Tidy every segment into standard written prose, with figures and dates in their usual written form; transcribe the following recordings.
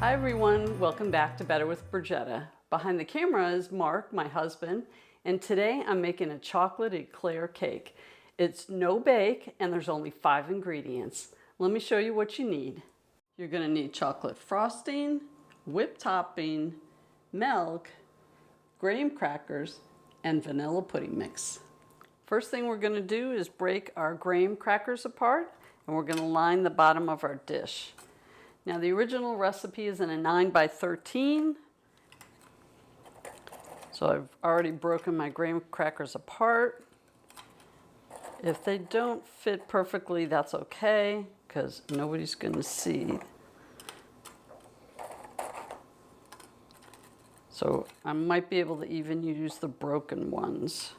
Hi everyone, welcome back to Better with Bridgetta. Behind the camera is Mark, my husband, and today I'm making a chocolate eclair cake. It's no bake and there's only 5 ingredients. Let me show you what you need. You're going to need chocolate frosting, whipped topping, milk, graham crackers, and vanilla pudding mix. First thing we're going to do is break our graham crackers apart, and we're going to line the bottom of our dish. Now the original recipe is in a 9 by 13. So I've already broken my graham crackers apart. If they don't fit perfectly, that's okay, because nobody's going to see. So I might be able to even use the broken ones.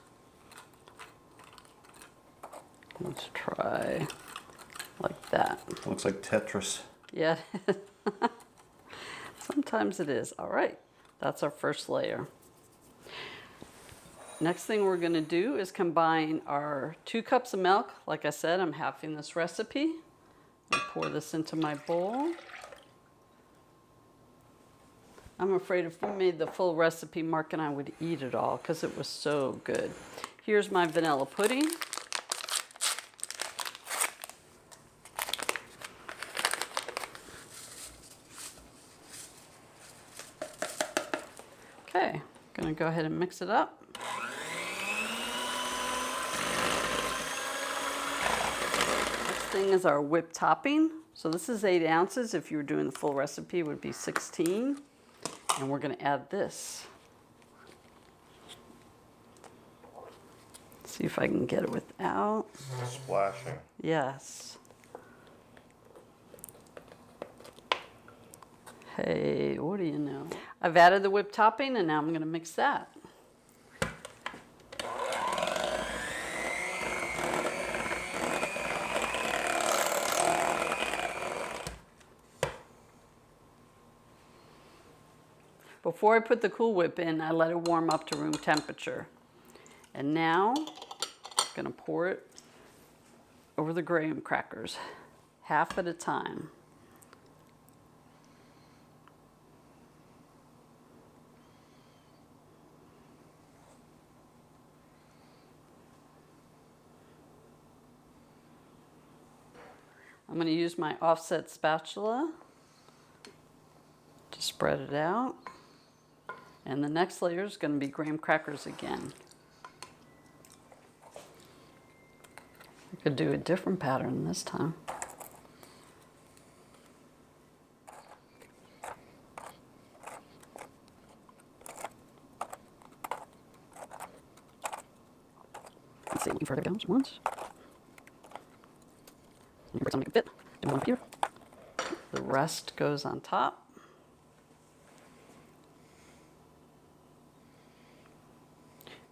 Let's try like that. Looks like Tetris. Yeah, sometimes it is. All right, that's our first layer. Next thing we're going to do is combine our 2 cups of milk. Like I said, I'm halving this recipe. I'll pour this into my bowl. I'm afraid if we made the full recipe, Mark and I would eat it all because it was so good. Here's my vanilla pudding. Okay, gonna go ahead and mix it up. Next thing is our whipped topping. So this is 8 ounces. If you were doing the full recipe, it would be 16. And we're gonna add this. See if I can get it without. Splashing. Yes. Hey, what do you know? I've added the whipped topping and now I'm going to mix that. Before I put the Cool Whip in, I let it warm up to room temperature. And now I'm going to pour it over the graham crackers, half at a time. I'm going to use my offset spatula to spread it out. And the next layer is going to be graham crackers again. I could do a different pattern this time. Let's see, further down once. You break something fit. Do one up here. The rest goes on top.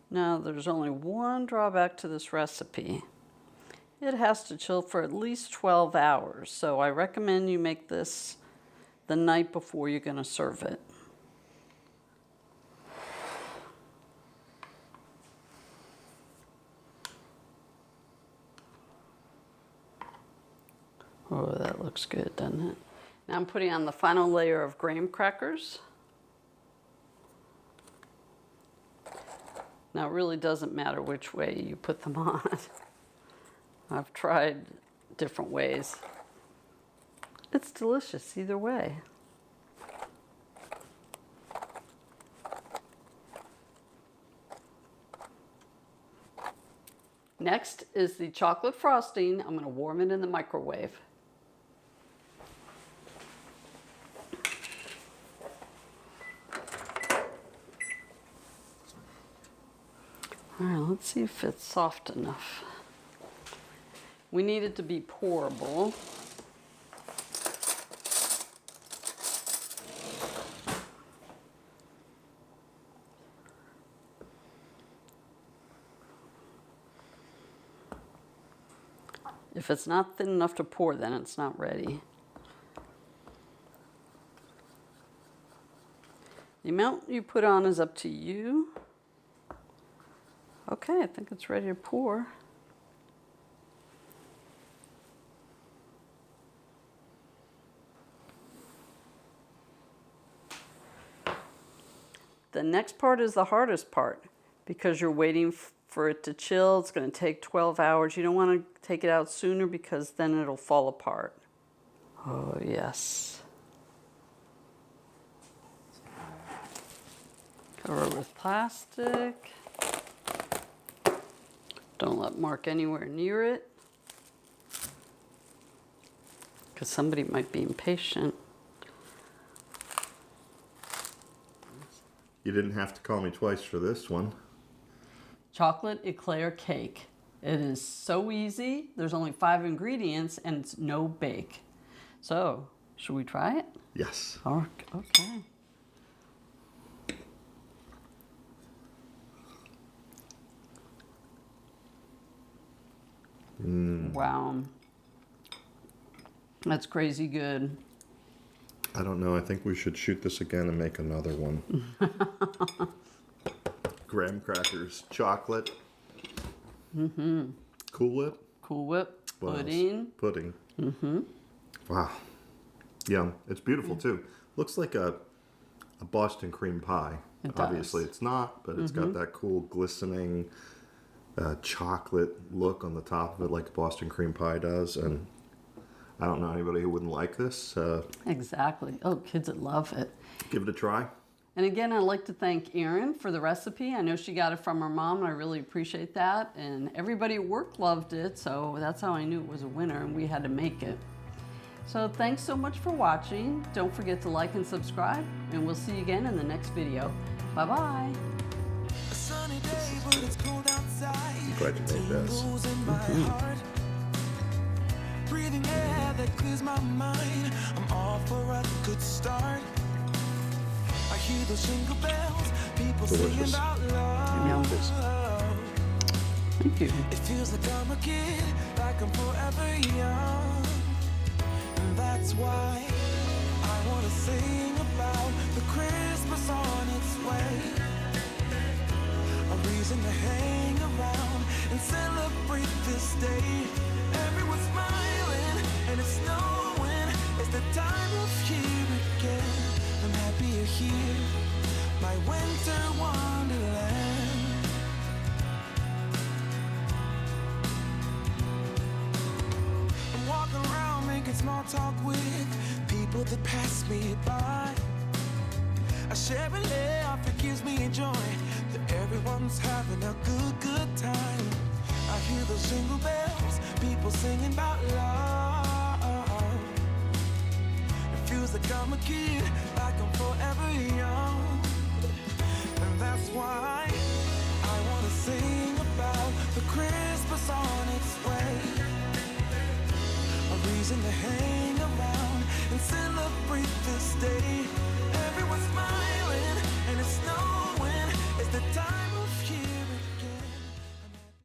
Now there's only one drawback to this recipe. It has to chill for at least 12 hours. So I recommend you make this the night before you're going to serve it. Oh, that looks good, doesn't it? Now I'm putting on the final layer of graham crackers. Now it really doesn't matter which way you put them on. I've tried different ways. It's delicious either way. Next is the chocolate frosting. I'm going to warm it in the microwave. All right, let's see if it's soft enough. We need it to be pourable. If it's not thin enough to pour, then it's not ready. The amount you put on is up to you. Okay, I think it's ready to pour. The next part is the hardest part because you're waiting for it to chill. It's going to take 12 hours. You don't want to take it out sooner because then it'll fall apart. Oh, yes. Cover it with plastic. Don't let Mark anywhere near it because somebody might be impatient. You didn't have to call me twice for this one. Chocolate Eclair cake. It is so easy. There's only 5 ingredients and it's no bake. So, should we try it? Yes. Oh, okay. Wow. That's crazy good. I don't know. I think we should shoot this again and make another one. Graham crackers, chocolate. Mm-hmm. Cool Whip. Cool Whip. What Pudding. else? Pudding. Mm-hmm. Wow. Yum. It's beautiful too. Looks like a Boston cream pie. It Obviously does. it's not, but it's got that cool glistening chocolate look on the top of it like a Boston cream pie does. And I don't know anybody who wouldn't like this. Exactly. Oh, kids would love it. Give it a try. And again, I'd like to thank Erin for the recipe. I know she got it from her mom, and I really appreciate that. And everybody at work loved it, so that's how I knew it was a winner, and we had to make it. So thanks so much for watching. Don't forget to like and subscribe, and we'll see you again in the next video. Bye-bye. A sunny day, but it's cold outside. I'm glad you made this. Tingles in my heart. Breathing air that clears my mind. I'm all for a good start. I hear those jingle bells, people singing Delicious. about love. Thank you. It feels like I'm a kid, like I'm forever young. And that's why I wanna sing about the Christmas on its way. A reason to hang around and celebrate this day. Everyone's smiling and it's snowing. It's the time of year again. I'm happy you're here, my winter wonderland. I'm walking around making small talk with people that pass me by. I share a laugh, it gives me joy that everyone's having a good time. I hear those jingle bells, people singing about love. It feels like I'm a kid, like I'm forever young. And that's why I wanna sing about the Christmas on its way. A reason to hang around and celebrate this day.